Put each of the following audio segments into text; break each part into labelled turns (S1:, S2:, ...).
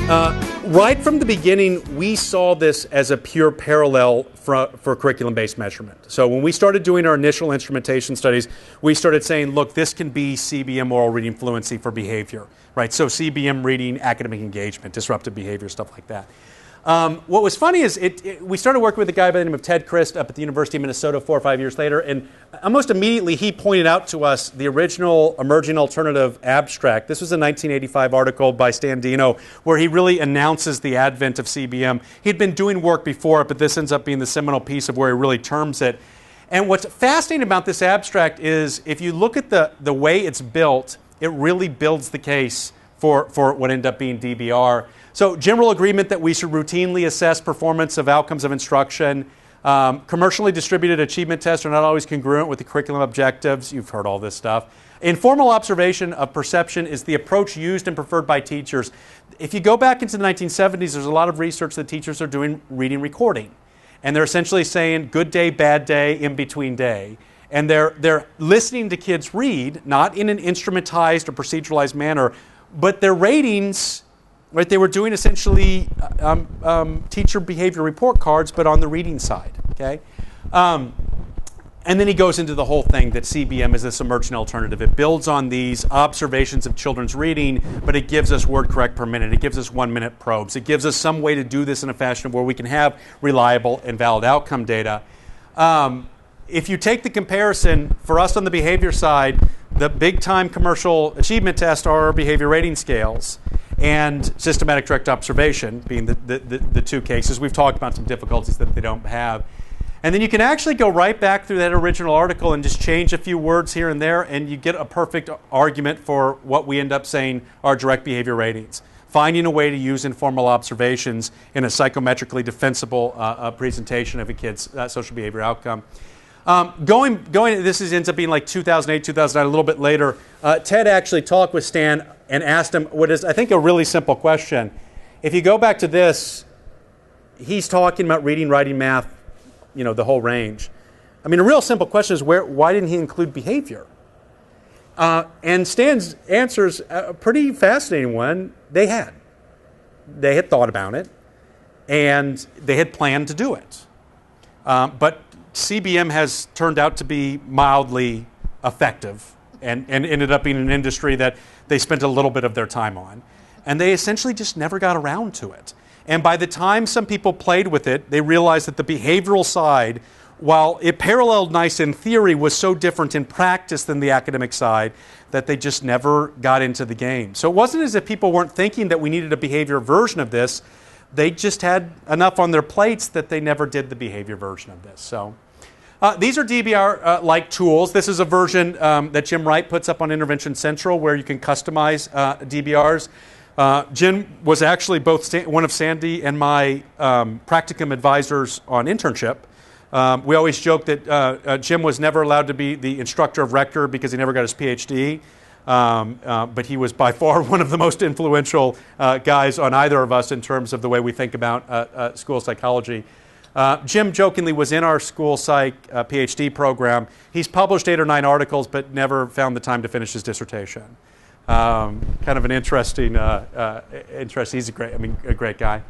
S1: Right from the beginning, we saw this as a pure parallel for curriculum-based measurement. So when we started doing our initial instrumentation studies, we started saying, look, this can be CBM oral reading fluency for behavior, right? So CBM reading, academic engagement, disruptive behavior, stuff like that. What was funny is we started working with a guy by the name of Ted Christ up at the University of Minnesota 4 or 5 years later, and almost immediately he pointed out to us the original emerging alternative abstract. This was a 1985 article by Stan Dino where he really announces the advent of CBM. He'd been doing work before it, but this ends up being the seminal piece of where he really terms it. And what's fascinating about this abstract is if you look at the way it's built, it really builds the case for what ended up being DBR. So general agreement that we should routinely assess performance of outcomes of instruction. Commercially distributed achievement tests are not always congruent with the curriculum objectives. You've heard all this stuff. Informal observation of perception is the approach used and preferred by teachers. If you go back into the 1970s, there's a lot of research that teachers are doing reading recording. And they're essentially saying good day, bad day, in between day. And they're listening to kids read, not in an instrumentized or proceduralized manner, but their ratings. Right, they were doing essentially teacher behavior report cards, but on the reading side. Okay, and then he goes into the whole thing that CBM is this emergent alternative. It builds on these observations of children's reading, but it gives us word correct per minute. It gives us 1-minute probes. It gives us some way to do this in a fashion where we can have reliable and valid outcome data. If you take the comparison for us on the behavior side, the big-time commercial achievement tests are our behavior rating scales, and systematic direct observation being the two cases. We've talked about some difficulties that they don't have. And then you can actually go right back through that original article and just change a few words here and there, and you get a perfect argument for what we end up saying are direct behavior ratings. Finding a way to use informal observations in a psychometrically defensible presentation of a kid's social behavior outcome. This ends up being like 2008, 2009, a little bit later. Ted actually talked with Stan and asked him what is, I think, a really simple question. If you go back to this, he's talking about reading, writing, math, the whole range. I mean, a real simple question is why didn't he include behavior? And Stan's answer is a pretty fascinating one. They had thought about it, and they had planned to do it. But CBM has turned out to be mildly effective and ended up being an industry that they spent a little bit of their time on. And they essentially just never got around to it. And by the time some people played with it, they realized that the behavioral side, while it paralleled nice in theory, was so different in practice than the academic side that they just never got into the game. So it wasn't as if people weren't thinking that we needed a behavior version of this. They just had enough on their plates that they never did the behavior version of this. So these are DBR-like tools. This is a version that Jim Wright puts up on Intervention Central where you can customize DBRs. Jim was actually both one of Sandy and my practicum advisors on internship. We always joke that Jim was never allowed to be the instructor of record because he never got his PhD. But he was by far one of the most influential guys on either of us in terms of the way we think about school psychology. Jim jokingly was in our school psych PhD program. He's published 8 or 9 articles, but never found the time to finish his dissertation. Kind of an interesting. He's a great guy.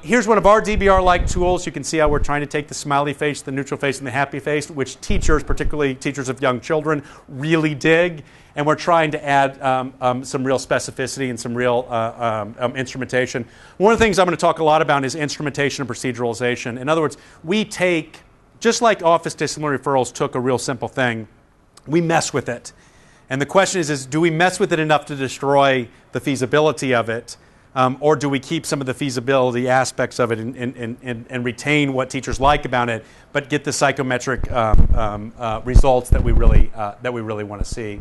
S1: Here's one of our DBR-like tools. You can see how we're trying to take the smiley face, the neutral face, and the happy face, which teachers, particularly teachers of young children, really dig. And we're trying to add some real specificity and some real instrumentation. One of the things I'm going to talk a lot about is instrumentation and proceduralization. In other words, we take, just like office disciplinary referrals took a real simple thing, we mess with it. And the question is do we mess with it enough to destroy the feasibility of it? Or do we keep some of the feasibility aspects of it and retain what teachers like about it, but get the psychometric results that we really want to see?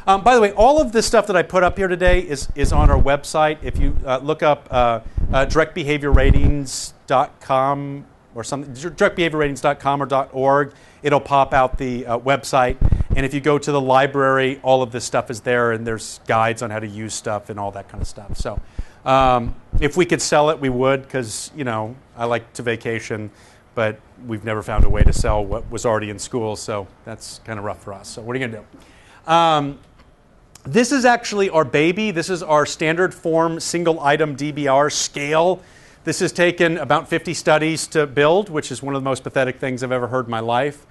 S1: By the way, all of this stuff that I put up here today is on our website. If you look up directbehaviorratings.com or something, directbehaviorratings.com or .org, it'll pop out the website. And if you go to the library, all of this stuff is there, and there's guides on how to use stuff and all that kind of stuff. So if we could sell it, we would, because I like to vacation, but we've never found a way to sell what was already in school, so that's kind of rough for us. So what are you going to do? This is actually our baby. This is our standard form single item DBR scale. This has taken about 50 studies to build, which is one of the most pathetic things I've ever heard in my life.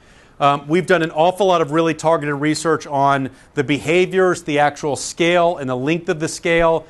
S1: We've done an awful lot of really targeted research on the behaviors, the actual scale, and the length of the scale.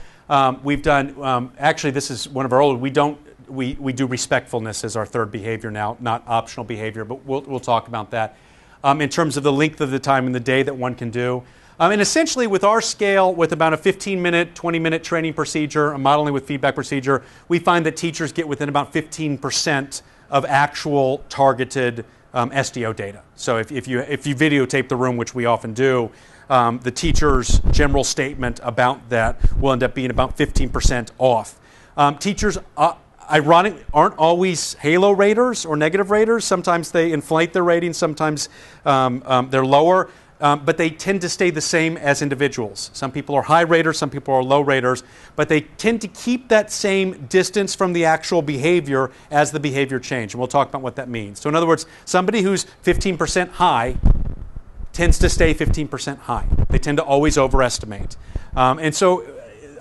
S1: We've done, actually this is one of our old, we do respectfulness as our third behavior now, not optional behavior, but we'll talk about that. In terms of the length of the time in the day that one can do. And essentially with our scale, with about a 15-minute, 20-minute training procedure, a modeling with feedback procedure, we find that teachers get within about 15% of actual targeted SDO data. So if you videotape the room, which we often do, the teacher's general statement about that will end up being about 15% off. Teachers, ironically, aren't always halo raters or negative raters. Sometimes they inflate their ratings, sometimes they're lower. But they tend to stay the same as individuals. Some people are high raters, some people are low raters, but they tend to keep that same distance from the actual behavior as the behavior change. And we'll talk about what that means. So in other words, somebody who's 15% high tends to stay 15% high. They tend to always overestimate. And so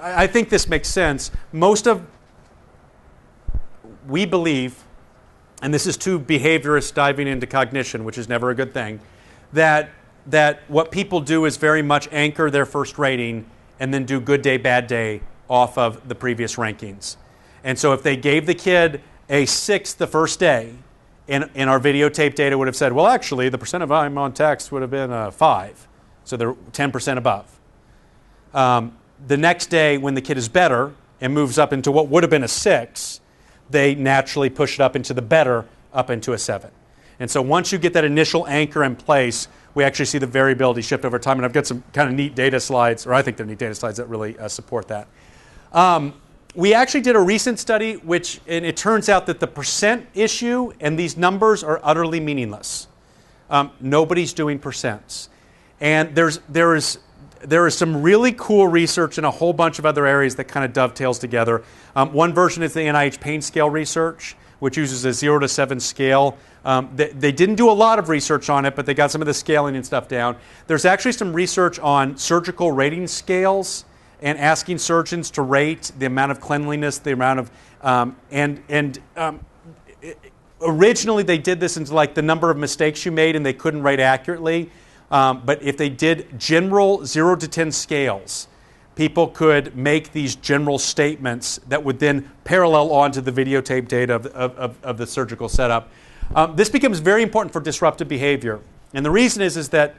S1: I think this makes sense. We believe, and this is two behaviorists diving into cognition, which is never a good thing, that what people do is very much anchor their first rating and then do good day, bad day off of the previous rankings. And so if they gave the kid a 6 the first day, and our videotape data would have said, well, actually, the percent of volume on text would have been a 5. So they're 10% above. The next day, when the kid is better and moves up into what would have been a 6, they naturally push it up into the better, up into a 7. And so once you get that initial anchor in place, we actually see the variability shift over time. And I've got some kind of neat data slides, or I think they're neat data slides that really support that. We actually did a recent study, and it turns out that the percent issue and these numbers are utterly meaningless. Nobody's doing percents. And there is some really cool research in a whole bunch of other areas that kind of dovetails together. One version is the NIH pain scale research, which uses a 0 to 7 scale. They didn't do a lot of research on it, but they got some of the scaling and stuff down. There's actually some research on surgical rating scales and asking surgeons to rate the amount of cleanliness, the amount of, originally they did this into like the number of mistakes you made and they couldn't rate accurately. But if they did general 0 to 10 scales, people could make these general statements that would then parallel onto the videotape data of the surgical setup. This becomes very important for disruptive behavior. And the reason is that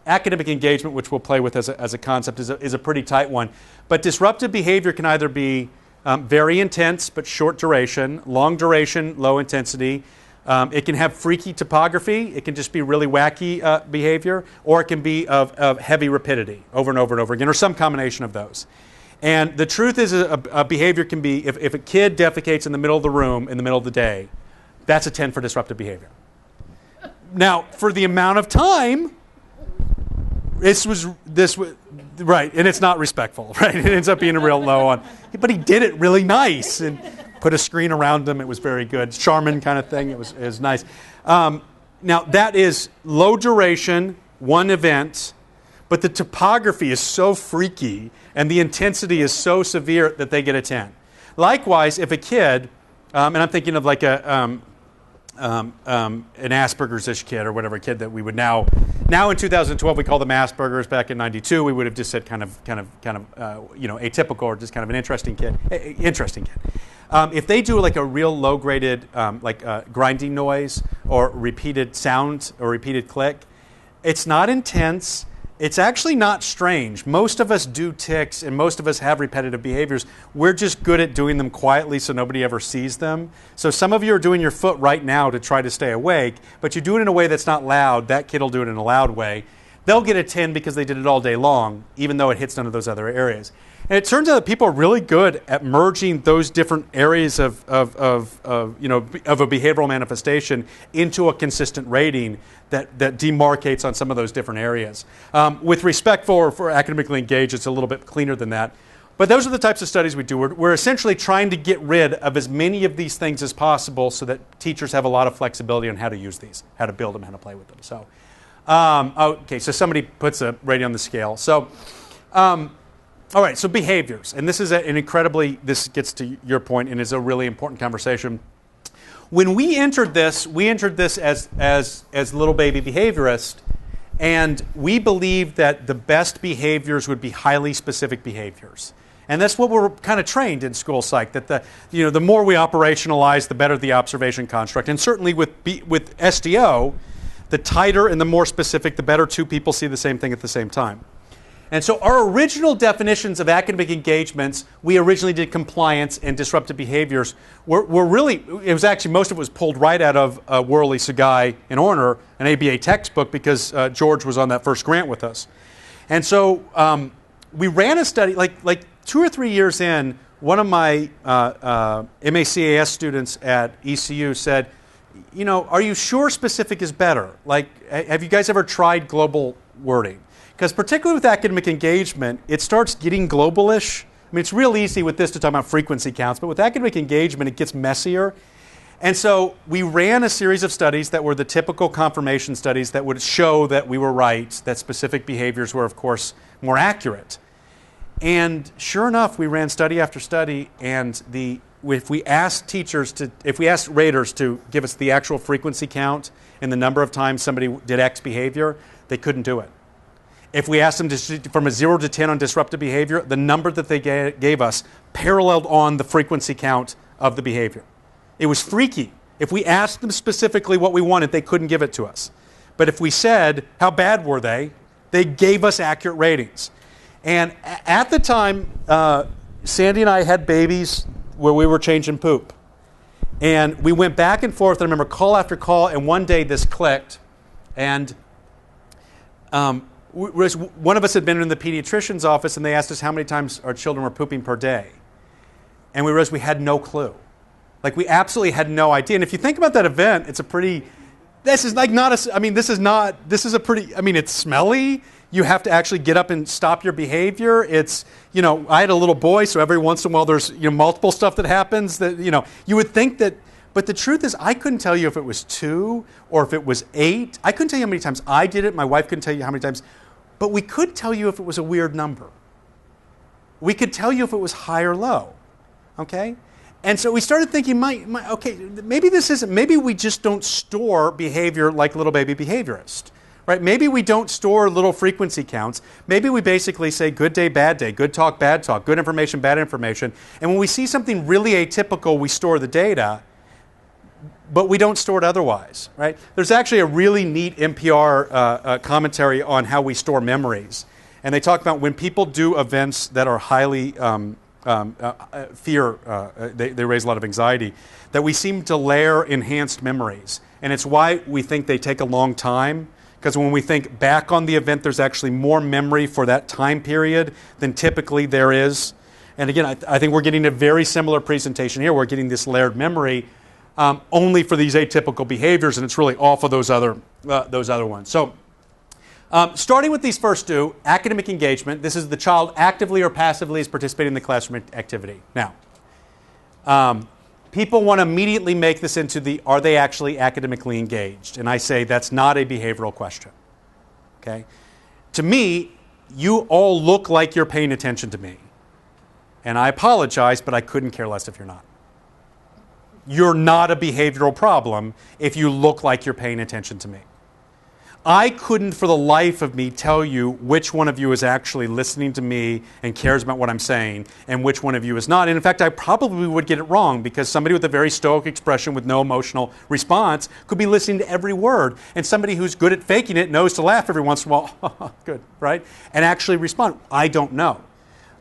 S1: academic engagement, which we'll play with as a concept, is a pretty tight one. But disruptive behavior can either be very intense but short duration, long duration, low intensity. It can have freaky topography. It can just be really wacky behavior, or it can be of heavy rapidity over and over and over again, or some combination of those. And the truth is a behavior can be, if a kid defecates in the middle of the room in the middle of the day, that's a 10 for disruptive behavior. Now, for the amount of time, this was right, and it's not respectful, right? It ends up being a real low on, but he did it really nice and put a screen around him. It was very good, Charmin kind of thing. It was nice. Now that is low duration, one event, but the topography is so freaky and the intensity is so severe that they get a 10. Likewise, if a kid, and I'm thinking of like an Asperger's-ish kid or whatever kid that we would now in 2012 we call them Asperger's. Back in '92 we would have just said kind of atypical or just kind of an interesting kid. If they do like a real low graded grinding noise or repeated sound or repeated click, it's not intense. It's actually not strange. Most of us do tics and most of us have repetitive behaviors. We're just good at doing them quietly so nobody ever sees them. So some of you are doing your foot right now to try to stay awake, but you do it in a way that's not loud. That kid will do it in a loud way. They'll get a 10 because they did it all day long, even though it hits none of those other areas. And it turns out that people are really good at merging those different areas of a behavioral manifestation into a consistent rating that demarcates on some of those different areas. With respect for academically engaged, it's a little bit cleaner than that. But those are the types of studies we do. We're essentially trying to get rid of as many of these things as possible so that teachers have a lot of flexibility on how to use these, how to build them, how to play with them. So, okay, so somebody puts a rating on the scale. So All right, so behaviors. And this is this gets to your point and is a really important conversation. When we entered this as little baby behaviorists, and we believed that the best behaviors would be highly specific behaviors. And that's what we're kind of trained in school psych, that the more we operationalize, the better the observation construct. And certainly with SDO, the tighter and the more specific, the better two people see the same thing at the same time. And so our original definitions of academic engagements, we originally did compliance and disruptive behaviors, were really, it was actually, most of it was pulled right out of Worley, Sugai, and Orner, an ABA textbook, because George was on that first grant with us. And so we ran a study, like 2 or 3 years in, one of my MACAS students at ECU said, are you sure specific is better? Like, have you guys ever tried global wording? Because particularly with academic engagement, it starts getting globalish. I mean, it's real easy with this to talk about frequency counts, but with academic engagement, it gets messier. And so we ran a series of studies that were the typical confirmation studies that would show that we were right, that specific behaviors were, of course, more accurate. And sure enough, we ran study after study, and if we asked raters to give us the actual frequency count and the number of times somebody did X behavior, they couldn't do it. If we asked them from a 0 to 10 on disruptive behavior, the number that they gave us paralleled on the frequency count of the behavior. It was freaky. If we asked them specifically what we wanted, they couldn't give it to us. But if we said, how bad were they gave us accurate ratings. And at the time, Sandy and I had babies where we were changing poop. And we went back and forth, and I remember call after call, and one day this clicked. And one of us had been in the pediatrician's office, and they asked us how many times our children were pooping per day. And we realized we had no clue. Like, we absolutely had no idea. And if you think about that event, it's a pretty, it's smelly. You have to actually get up and stop your behavior. It's, I had a little boy, so every once in a while there's, multiple stuff that happens that, you would think that. But the truth is, I couldn't tell you if it was 2 or if it was 8. I couldn't tell you how many times I did it. My wife couldn't tell you how many times. But we could tell you if it was a weird number. We could tell you if it was high or low. Okay? And so we started thinking, okay, maybe we just don't store behavior like little baby behaviorists. Right? Maybe we don't store little frequency counts. Maybe we basically say good day, good talk, bad talk, good information, bad information. And when we see something really atypical, we store the data. But we don't store it otherwise, right? There's actually a really neat NPR commentary on how we store memories. And they talk about when people do events that are highly they raise a lot of anxiety, that we seem to layer enhanced memories. And it's why we think they take a long time, because when we think back on the event, there's actually more memory for that time period than typically there is. And again, I think we're getting a very similar presentation here. We're getting this layered memory only for these atypical behaviors, and it's really all for those other ones. So starting with these first two, academic engagement, this is the child actively or passively is participating in the classroom activity. Now, people want to immediately make this into are they actually academically engaged? And I say that's not a behavioral question. Okay? To me, you all look like you're paying attention to me. And I apologize, but I couldn't care less if you're not. You're not a behavioral problem if you look like you're paying attention to me. I couldn't for the life of me tell you which one of you is actually listening to me and cares about what I'm saying and which one of you is not. And in fact, I probably would get it wrong, because somebody with a very stoic expression with no emotional response could be listening to every word, and somebody who's good at faking it knows to laugh every once in a while, good, right? And actually respond. I don't know.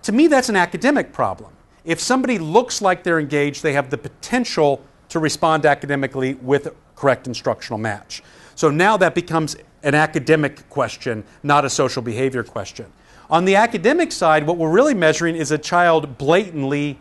S1: To me, that's an academic problem. If somebody looks like they're engaged, they have the potential to respond academically with a correct instructional match. So now that becomes an academic question, not a social behavior question. On the academic side, what we're really measuring is a child blatantly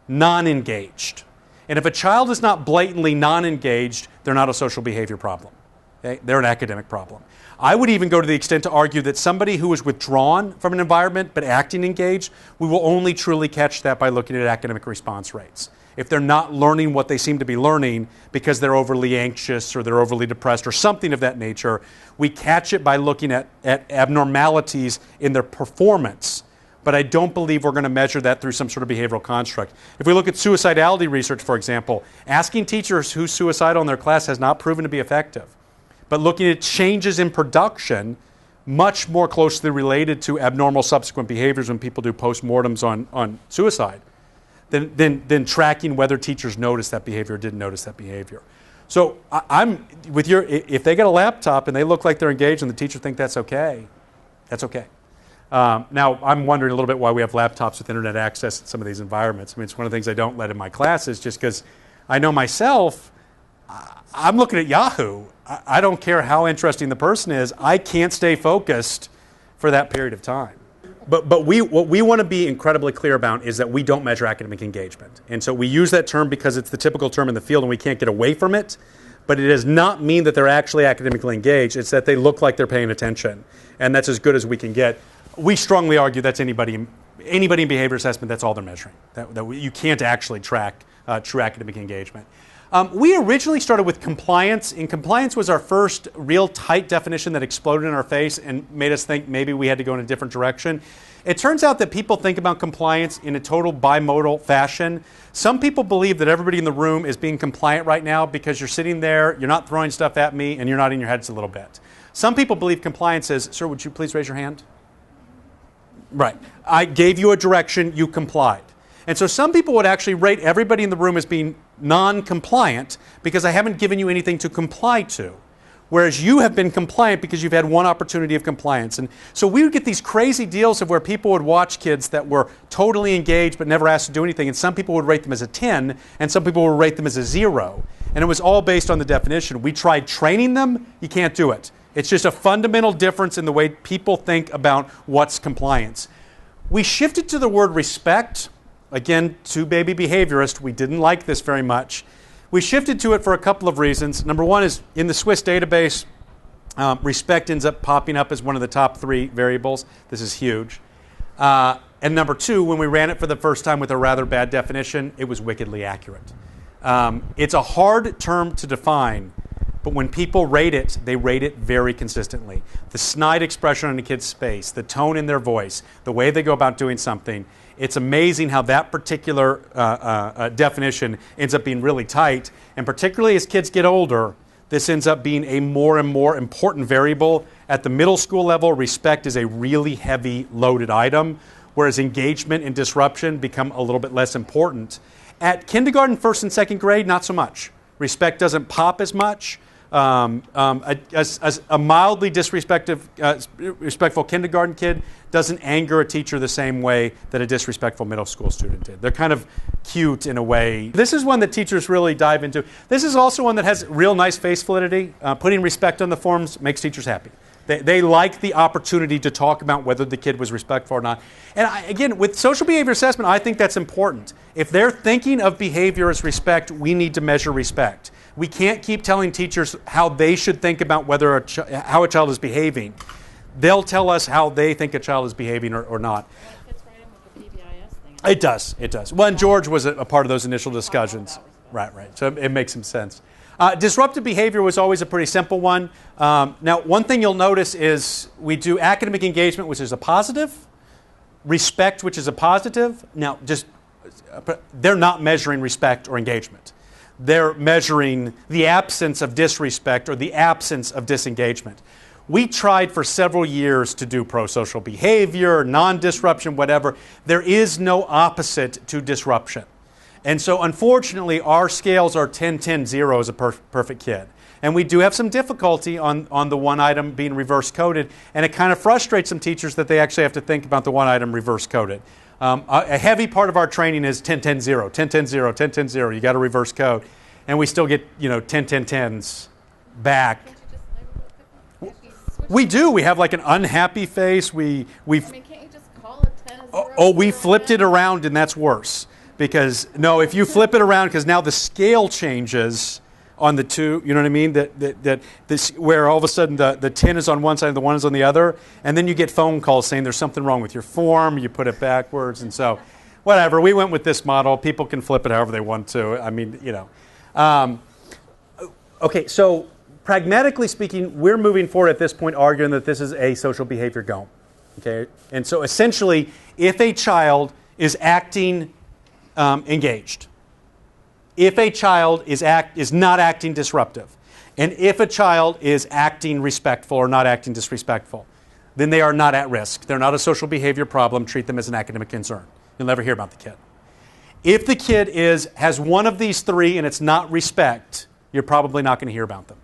S1: non-engaged. And if a child is not blatantly non-engaged, they're not a social behavior problem. Okay? They're an academic problem. I would even go to the extent to argue that somebody who is withdrawn from an environment but acting engaged, we will only truly catch that by looking at academic response rates. If they're not learning what they seem to be learning because they're overly anxious or they're overly depressed or something of that nature, we catch it by looking at abnormalities in their performance. But I don't believe we're going to measure that through some sort of behavioral construct. If we look at suicidality research, for example, asking teachers who's suicidal in their class has not proven to be effective. But looking at changes in production, much more closely related to abnormal subsequent behaviors when people do postmortems on suicide, than tracking whether teachers noticed that behavior or didn't notice that behavior. So I'm with if they get a laptop and they look like they're engaged and the teacher think that's okay, that's okay. Now, I'm wondering a little bit why we have laptops with internet access in some of these environments. I mean, it's one of the things I don't let in my classes just because I know myself, I'm looking at Yahoo. I don't care how interesting the person is. I can't stay focused for that period of time. But what we want to be incredibly clear about is that we don't measure academic engagement. And so we use that term because it's the typical term in the field and we can't get away from it. But it does not mean that they're actually academically engaged. It's that they look like they're paying attention. And that's as good as we can get. We strongly argue that's anybody in behavior assessment, that's all they're measuring. You can't actually track true academic engagement. We originally started with compliance, and compliance was our first real tight definition that exploded in our face and made us think maybe we had to go in a different direction. It turns out that people think about compliance in a total bimodal fashion. Some people believe that everybody in the room is being compliant right now because you're sitting there, you're not throwing stuff at me, and you're nodding your heads a little bit. Some people believe compliance is, sir, would you please raise your hand? Right. I gave you a direction, you complied. And so some people would actually rate everybody in the room as being non-compliant because I haven't given you anything to comply to. Whereas you have been compliant because you've had one opportunity of compliance. And so we would get these crazy deals of where people would watch kids that were totally engaged but never asked to do anything. And some people would rate them as a 10 and some people would rate them as a 0. And it was all based on the definition. We tried training them, you can't do it. It's just a fundamental difference in the way people think about what's compliance. We shifted to the word respect. Again, two baby behaviorists, we didn't like this very much. We shifted to it for a couple of reasons. Number one is in the Swiss database, respect ends up popping up as one of the top 3 variables. This is huge. And number two, when we ran it for the first time with a rather bad definition, it was wickedly accurate. It's a hard term to define, but when people rate it, they rate it very consistently. The snide expression on a kid's face, the tone in their voice, the way they go about doing something, it's amazing how that particular definition ends up being really tight. And particularly as kids get older, this ends up being a more and more important variable. At the middle school level, respect is a really heavy loaded item, whereas engagement and disruption become a little bit less important. At kindergarten, first and second grade, not so much. Respect doesn't pop as much. A mildly disrespectful kindergarten kid doesn't anger a teacher the same way that a disrespectful middle school student did. They're kind of cute in a way. This is one that teachers really dive into. This is also one that has real nice face validity. Putting respect on the forms makes teachers happy. They like the opportunity to talk about whether the kid was respectful or not. And again, with social behavior assessment, I think that's important. If they're thinking of behavior as respect, we need to measure respect. We can't keep telling teachers how they should think about whether how a child is behaving. They'll tell us how they think a child is behaving or not.
S2: It fits right in with the DBR-SIS thing.
S1: It does. It does. Well, and George was a part of those initial discussions. Right. So it makes some sense. Disruptive behavior was always a pretty simple one. Now, one thing you'll notice is we do academic engagement, which is a positive, respect, which is a positive. Now, they're not measuring respect or engagement. They're measuring the absence of disrespect or the absence of disengagement. We tried for several years to do pro-social behavior, non-disruption, whatever. There is no opposite to disruption. And so, unfortunately, our scales are 10, 10, 0 as a perfect kid. And we do have some difficulty on the one item being reverse coded, and it kind of frustrates some teachers that they actually have to think about the one item reverse coded. A heavy part of our training is 10, 10, 0, 10, 10, 0, 10, 10, 0. You got to reverse code. And we still get, 10, 10, 10s back. We do. We have like an unhappy face.
S2: Can't you just call it 10 as 0?
S1: Oh, we flipped it around, and that's worse. Because, no, if you flip it around, because now the scale changes, on the two, you know what I mean? That this, where all of a sudden the 10 is on one side and the 1 is on the other, and then you get phone calls saying there's something wrong with your form, you put it backwards, and so whatever. We went with this model. People can flip it however they want to. I mean, you know. Okay, so pragmatically speaking, we're moving forward at this point arguing that this is a social behavior goal. Okay, and so essentially, if a child is acting engaged, if a child is not acting disruptive, and if a child is acting respectful or not acting disrespectful, then they are not at risk. They're not a social behavior problem. Treat them as an academic concern. You'll never hear about the kid. If the kid has one of these three and it's not respect, you're probably not going to hear about them.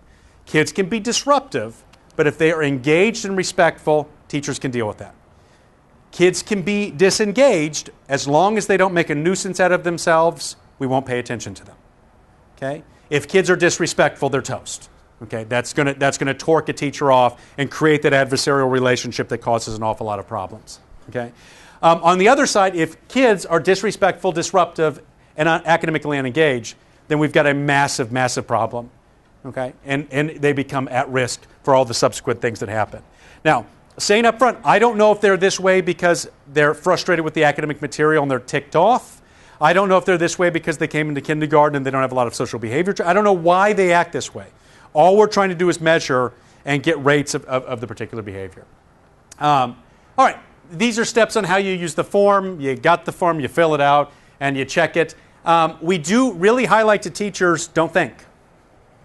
S1: Kids can be disruptive, but if they are engaged and respectful, teachers can deal with that. Kids can be disengaged as long as they don't make a nuisance out of themselves. We won't pay attention to them. Okay? If kids are disrespectful, they're toast. Okay? That's going to torque a teacher off and create that adversarial relationship that causes an awful lot of problems. Okay? On the other side, if kids are disrespectful, disruptive, and academically unengaged, then we've got a massive, massive problem. Okay? And they become at risk for all the subsequent things that happen. Now, saying up front, I don't know if they're this way because they're frustrated with the academic material and they're ticked off. I don't know if they're this way because they came into kindergarten and they don't have a lot of social behavior. I don't know why they act this way. All we're trying to do is measure and get rates of the particular behavior. All right, these are steps on how you use the form. You got the form, you fill it out, and you check it. We do really highlight to teachers, don't think.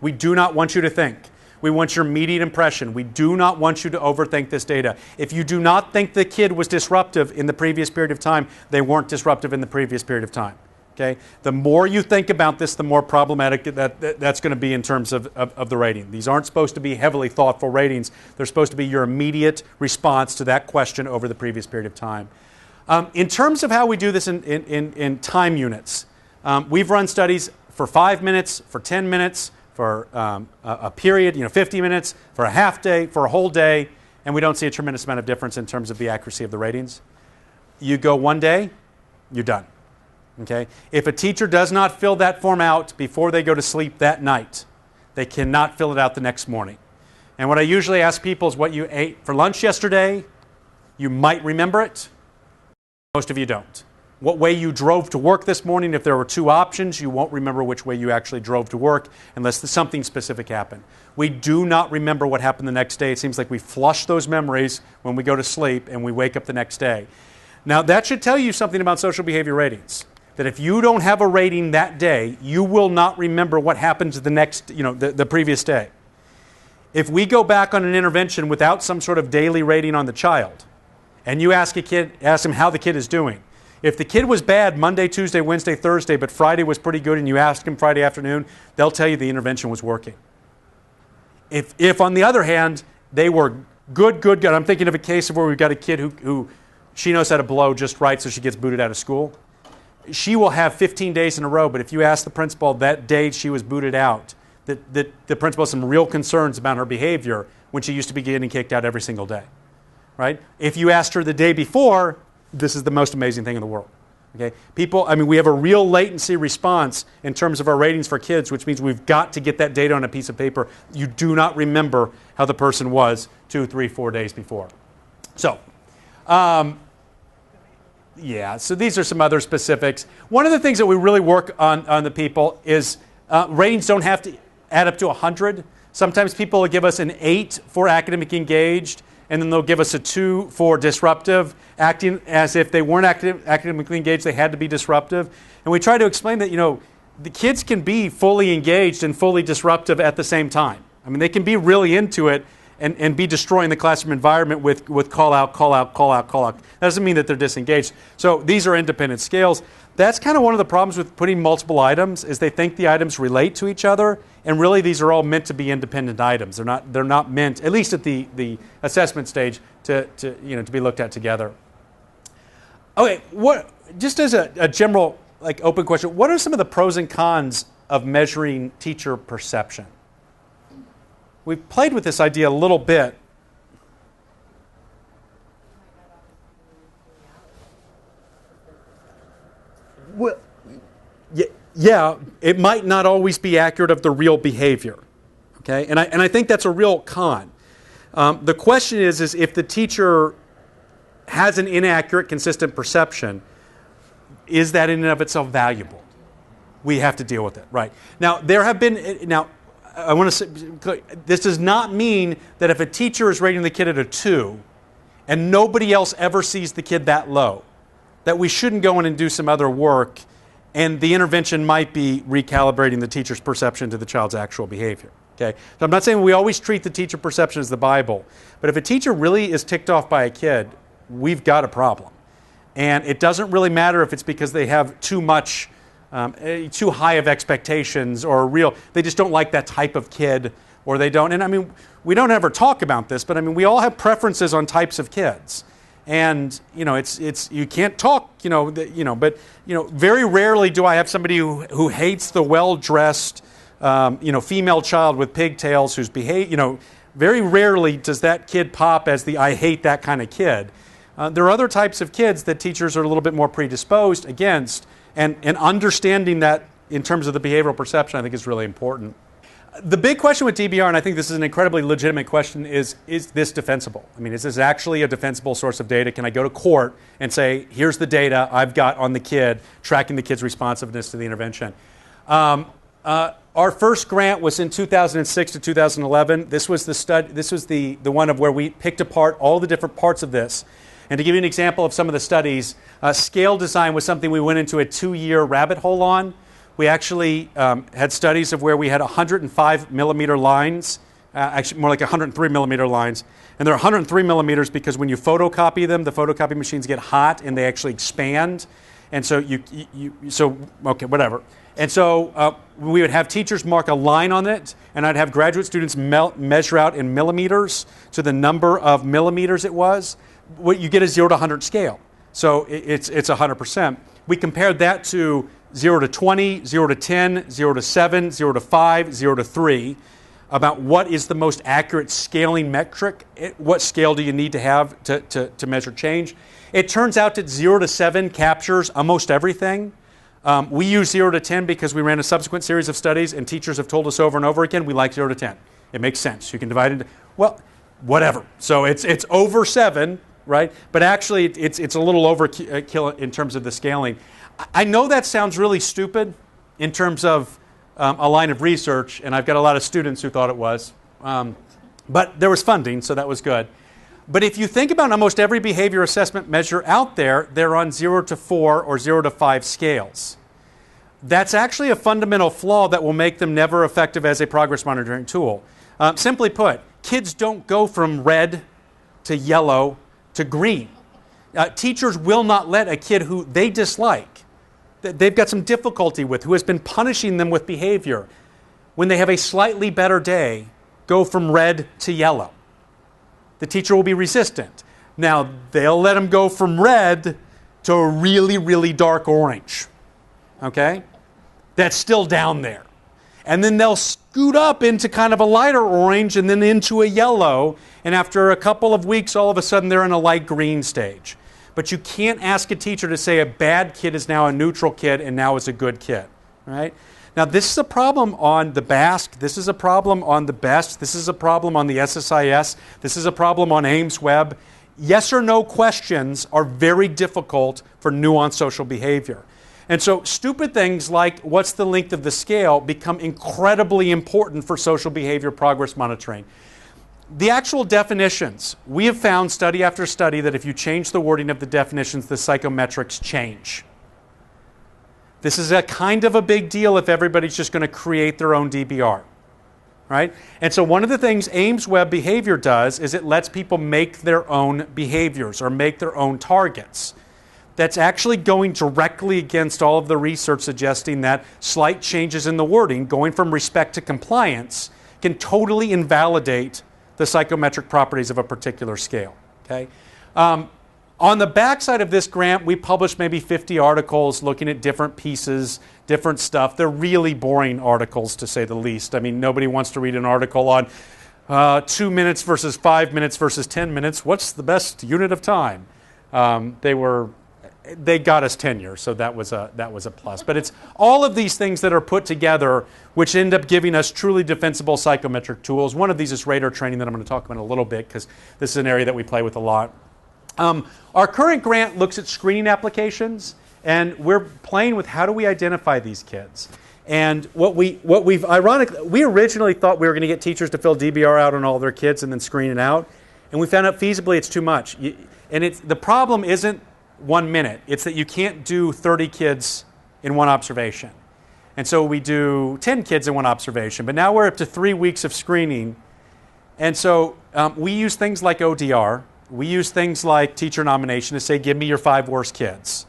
S1: We do not want you to think. We want your immediate impression. We do not want you to overthink this data. If you do not think the kid was disruptive in the previous period of time, they weren't disruptive in the previous period of time. Okay? The more you think about this, the more problematic that's going to be in terms of the rating. These aren't supposed to be heavily thoughtful ratings. They're supposed to be your immediate response to that question over the previous period of time. In terms of how we do this in time units, we've run studies for 5 minutes, for 10 minutes, for a period, 50 minutes, for a half day, for a whole day, and we don't see a tremendous amount of difference in terms of the accuracy of the ratings. You go one day, you're done. Okay? If a teacher does not fill that form out before they go to sleep that night, they cannot fill it out the next morning. And what I usually ask people is what you ate for lunch yesterday. You might remember it. Most of you don't. What way you drove to work this morning, if there were 2 options, you won't remember which way you actually drove to work unless something specific happened. We do not remember what happened the next day. It seems like we flush those memories when we go to sleep and we wake up the next day. Now, that should tell you something about social behavior ratings. That if you don't have a rating that day, you will not remember what happened the next, the previous day. If we go back on an intervention without some sort of daily rating on the child, and you ask him how the kid is doing, if the kid was bad Monday, Tuesday, Wednesday, Thursday, but Friday was pretty good and you asked him Friday afternoon, they'll tell you the intervention was working. If on the other hand, they were good, I'm thinking of a case of where we've got a kid who she knows how to blow just right so she gets booted out of school. She will have 15 days in a row, but if you ask the principal that day she was booted out, the principal has some real concerns about her behavior when she used to be getting kicked out every single day. Right? If you asked her the day before, this is the most amazing thing in the world. Okay? We have a real latency response in terms of our ratings for kids, which means we've got to get that data on a piece of paper. You do not remember how the person was 2, 3, 4 days before. So, so these are some other specifics. One of the things that we really work on the people is ratings don't have to add up to 100. Sometimes people will give us an 8 for academic engaged, and then they'll give us a 2 for disruptive, acting as if they weren't academically engaged, they had to be disruptive. And we try to explain that, the kids can be fully engaged and fully disruptive at the same time. They can be really into it and be destroying the classroom environment with call out. That doesn't mean that they're disengaged. So these are independent scales. That's kind of one of the problems with putting multiple items is they think the items relate to each other, and really these are all meant to be independent items. They're not meant, at least at the assessment stage, to be looked at together. Okay, just as a general open question, what are some of the pros and cons of measuring teacher perception? We've played with this idea a little bit. Well, yeah, it might not always be accurate of the real behavior. Okay, and I think that's a real con. The question is if the teacher has an inaccurate, consistent perception, is that in and of itself valuable? We have to deal with it, right? Now, there have been, I want to say, this does not mean that if a teacher is rating the kid at a 2 and nobody else ever sees the kid that low, that we shouldn't go in and do some other work, and the intervention might be recalibrating the teacher's perception to the child's actual behavior. Okay? So I'm not saying we always treat the teacher perception as the Bible, but if a teacher really is ticked off by a kid, we've got a problem. And it doesn't really matter if it's because they have too much, too high of expectations, or they just don't like that type of kid, or they don't. And I mean, we don't ever talk about this, but I mean, we all have preferences on types of kids. And it's you can't talk, but very rarely do I have somebody who hates the well-dressed, female child with pigtails who's very rarely does that kid pop as the I hate that kind of kid. There are other types of kids that teachers are a little bit more predisposed against, and understanding that in terms of the behavioral perception, I think is really important. The big question with DBR, and I think this is an incredibly legitimate question, is this defensible? I mean, is this actually a defensible source of data? Can I go to court and say, here's the data I've got on the kid, tracking the kid's responsiveness to the intervention? Our first grant was in 2006 to 2011. This was the study. This was the one of where we picked apart all the different parts of this. And to give you an example of some of the studies, scale design was something we went into a 2-year rabbit hole on. We actually had studies of where we had 105 millimeter lines, actually more like 103 millimeter lines. And they're 103 millimeters because when you photocopy them, the photocopy machines get hot and they actually expand. And so okay, whatever. And so we would have teachers mark a line on it, and I'd have graduate students measure out in millimeters to the number of millimeters it was. What you get is 0 to 100 scale. So it's 100%. We compared that to 0 to 20, 0 to 10, 0 to 7, 0 to 5, 0 to 3, about what is the most accurate scaling metric. What scale do you need to have to measure change? It turns out that 0 to 7 captures almost everything. We use 0 to 10 because we ran a subsequent series of studies, and teachers have told us over and over again, we like 0 to 10. It makes sense. You can divide it, well, whatever. So it's over 7, right? But actually, it's a little overkill in terms of the scaling. I know that sounds really stupid in terms of a line of research, and I've got a lot of students who thought it was. But there was funding, so that was good. But if you think about almost every behavior assessment measure out there, they're on 0 to 4 or 0 to 5 scales. That's actually a fundamental flaw that will make them never effective as a progress monitoring tool. Simply put, kids don't go from red to yellow to green. Teachers will not let a kid who they dislike, that they've got some difficulty with, who has been punishing them with behavior, when they have a slightly better day, go from red to yellow. The teacher will be resistant. Now, they'll let them go from red to a really, really dark orange. Okay? That's still down there. And then they'll scoot up into kind of a lighter orange and then into a yellow. And after a couple of weeks, all of a sudden, they're in a light green stage. But you can't ask a teacher to say a bad kid is now a neutral kid and now is a good kid. Right? Now, this is a problem on the BASC. This is a problem on the BEST. This is a problem on the SSIS. This is a problem on Ames Web. Yes or no questions are very difficult for nuanced social behavior. And so stupid things like what's the length of the scale become incredibly important for social behavior progress monitoring. The actual definitions, we have found study after study that if you change the wording of the definitions, the psychometrics change. This is a kind of a big deal if everybody's just going to create their own DBR, right? And so one of the things Ames Web Behavior does is it lets people make their own behaviors or make their own targets. That's actually going directly against all of the research suggesting that slight changes in the wording, going from respect to compliance, can totally invalidate the psychometric properties of a particular scale, okay? On the backside of this grant, we published maybe 50 articles looking at different pieces, different stuff. They're really boring articles, to say the least. I mean, nobody wants to read an article on 2 minutes versus 5 minutes versus 10 minutes. What's the best unit of time? they got us tenure, so that was a plus. But it's all of these things that are put together which end up giving us truly defensible psychometric tools. One of these is radar training that I'm going to talk about in a little bit because this is an area that we play with a lot. Our current grant looks at screening applications, and we're playing with how do we identify these kids. And we originally thought we were going to get teachers to fill DBR out on all their kids and then screen it out, and we found out feasibly it's too much. And the problem isn't 1 minute. It's that you can't do 30 kids in one observation. And so we do 10 kids in one observation. But now we're up to 3 weeks of screening. And so we use things like ODR. We use things like teacher nomination to say, give me your 5 worst kids.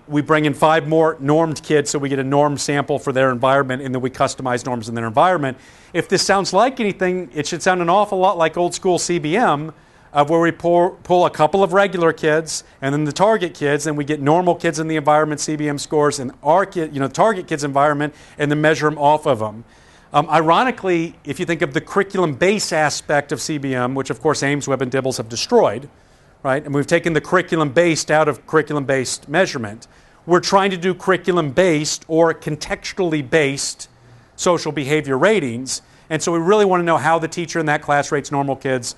S1: We bring in 5 more normed kids so we get a norm sample for their environment, and then we customize norms in their environment. If this sounds like anything, it should sound an awful lot like old school CBM, of where we pull a couple of regular kids and then the target kids, and we get normal kids in the environment CBM scores and our target kids environment, and then measure them off of them. Ironically, if you think of the curriculum-based aspect of CBM, which of course Ames, Webb, and Dibbles have destroyed, right? And we've taken the curriculum-based out of curriculum-based measurement. We're trying to do curriculum-based or contextually based social behavior ratings, and so we really want to know how the teacher in that class rates normal kids,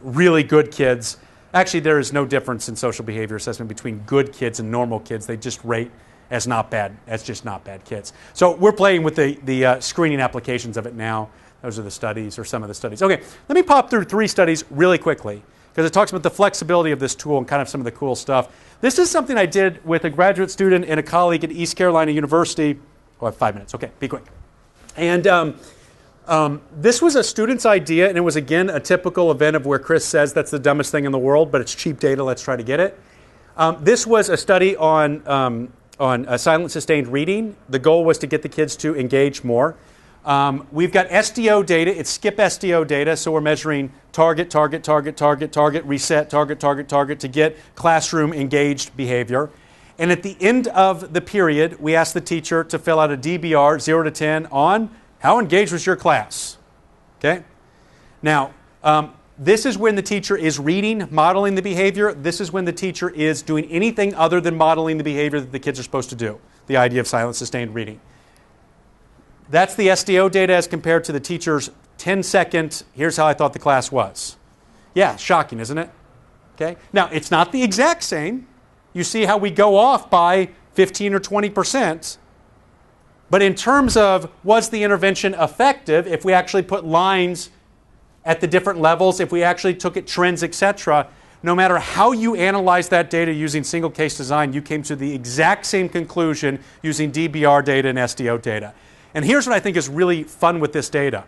S1: really good kids. Actually, there is no difference in social behavior assessment between good kids and normal kids. They just rate as not bad, as just not bad kids. So we're playing with the screening applications of it now. Those are the studies, or some of the studies. Okay, let me pop through 3 studies really quickly, because it talks about the flexibility of this tool and kind of some of the cool stuff. This is something I did with a graduate student and a colleague at East Carolina University. Oh, I have 5 minutes. Okay, be quick. And this was a student's idea, and it was, again, a typical event of where Chris says that's the dumbest thing in the world, but it's cheap data, let's try to get it. This was a study on silent sustained reading. The goal was to get the kids to engage more. We've got SDO data. It's skip SDO data, so we're measuring target, target, target, target, target, reset, target, target, target to get classroom engaged behavior. And at the end of the period, we asked the teacher to fill out a DBR 0 to 10 on how engaged was your class. Okay? Now, this is when the teacher is reading, modeling the behavior. This is when the teacher is doing anything other than modeling the behavior that the kids are supposed to do, the idea of silent sustained reading. That's the SDO data as compared to the teacher's 10-second, here's how I thought the class was. Yeah, shocking, isn't it? Okay? Now, it's not the exact same. You see how we go off by 15 or 20%. But in terms of was the intervention effective, if we actually put lines at the different levels, if we actually took it trends, etc., no matter how you analyze that data using single case design, you came to the exact same conclusion using DBR data and SDO data. And here's what I think is really fun with this data.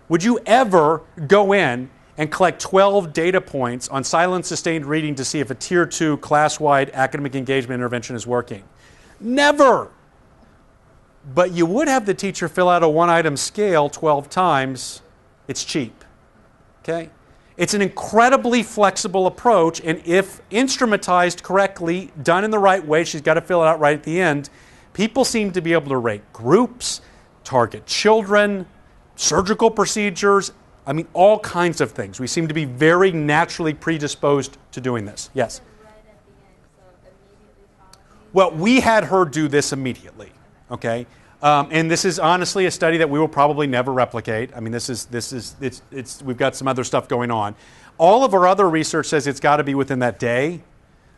S1: Would you ever go in and collect 12 data points on silent sustained reading to see if a Tier 2 class-wide academic engagement intervention is working? Never! But you would have the teacher fill out a 1-item scale 12 times. It's cheap. Okay? It's an incredibly flexible approach, and if instrumentized correctly, done in the right way, she's got to fill it out right at the end, people seem to be able to rate groups, target children, surgical procedures, I mean, all kinds of things. We seem to be very naturally predisposed to doing this. Yes? Well, we had her do this immediately. Okay, and this is honestly a study that we will probably never replicate. I mean, we've got some other stuff going on. All of our other research says it's got to be within that day.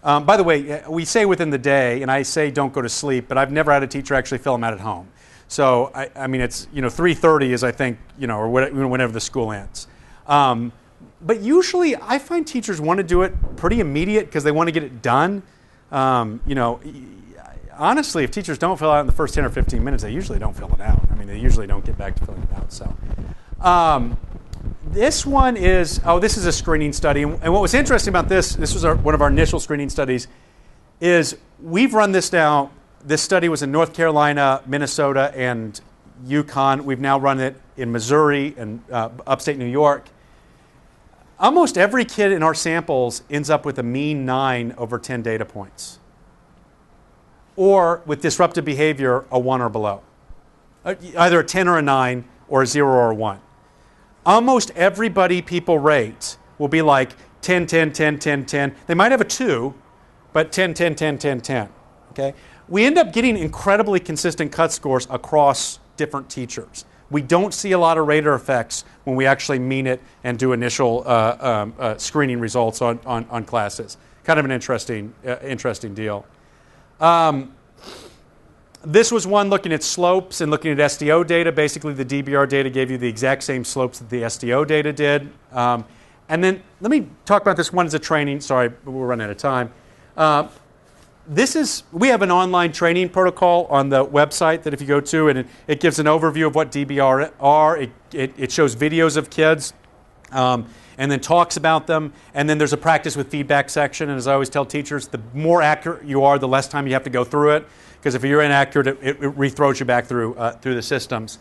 S1: By the way, we say within the day, and I say don't go to sleep, but I've never had a teacher actually fill them out at home. So I mean, it's 3:30 is I think or whenever the school ends. But usually I find teachers want to do it pretty immediate because they want to get it done. Honestly, if teachers don't fill it out in the first 10 or 15 minutes, they usually don't fill it out. I mean, they usually don't get back to filling it out. So, this one is, this is a screening study. And what was interesting about this was one of our initial screening studies, is we've run this now. This study was in North Carolina, Minnesota, and Yukon. We've now run it in Missouri and upstate New York. Almost every kid in our samples ends up with a mean 9 over 10 data points. Or with disruptive behavior, a 1 or below. Either a 10 or a 9, or a 0 or a 1. Almost everybody people rate will be like 10, 10, 10, 10, 10. They might have a 2, but 10, 10, 10, 10, 10. Okay? We end up getting incredibly consistent cut scores across different teachers. We don't see a lot of rater effects when we actually mean it and do initial screening results on classes. Kind of an interesting deal. This was one looking at slopes and looking at SDO data. Basically, the DBR data gave you the exact same slopes that the SDO data did. And then let me talk about this one as a training. Sorry, we're running out of time. We have an online training protocol on the website that if you go to, and it gives an overview of what DBR are. It shows videos of kids and then talks about them. And then there's a practice with feedback section. And as I always tell teachers, the more accurate you are, the less time you have to go through it. Because if you're inaccurate, it re-throws you back through the systems.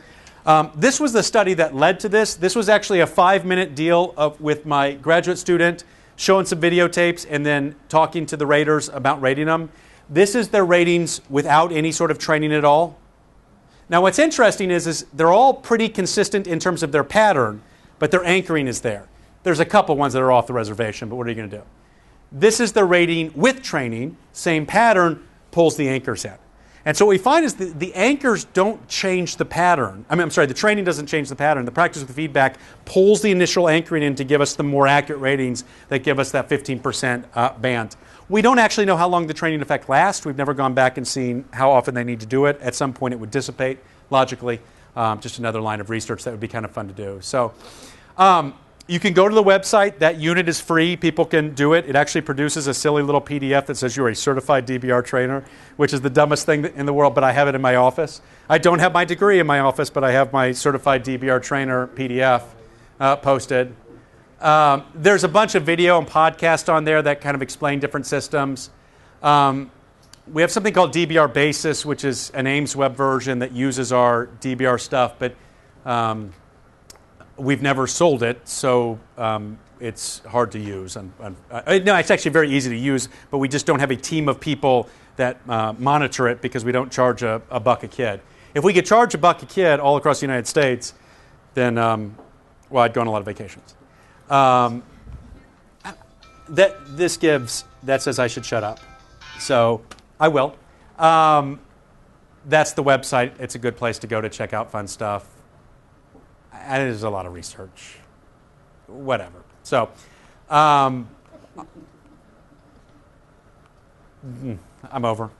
S1: This was the study that led to this. This was actually a 5-minute deal with my graduate student, showing some videotapes and then talking to the raters about rating them. This is their ratings without any sort of training at all. Now what's interesting is they're all pretty consistent in terms of their pattern, but their anchoring is there. There's a couple ones that are off the reservation, but what are you going to do? This is the rating with training, same pattern, pulls the anchors in. And so what we find is the anchors don't change the pattern. The training doesn't change the pattern. The practice with feedback pulls the initial anchoring in to give us the more accurate ratings that give us that 15% band. We don't actually know how long the training effect lasts. We've never gone back and seen how often they need to do it. At some point it would dissipate, logically. Just another line of research that would be kind of fun to do. So you can go to the website. That unit is free. People can do it. It actually produces a silly little PDF that says you're a certified DBR trainer, which is the dumbest thing in the world, but I have it in my office. I don't have my degree in my office, but I have my certified DBR trainer PDF posted. There's a bunch of video and podcast on there that kind of explain different systems. We have something called DBR-SIS, which is an Ames web version that uses our DBR stuff, but we've never sold it, so it's hard to use. No, it's actually very easy to use, but we just don't have a team of people that monitor it because we don't charge a buck a kid. If we could charge a buck a kid all across the United States, then, I'd go on a lot of vacations. That says I should shut up. So I will. That's the website. It's a good place to go to check out fun stuff. And there's a lot of research. Whatever. So, I'm over.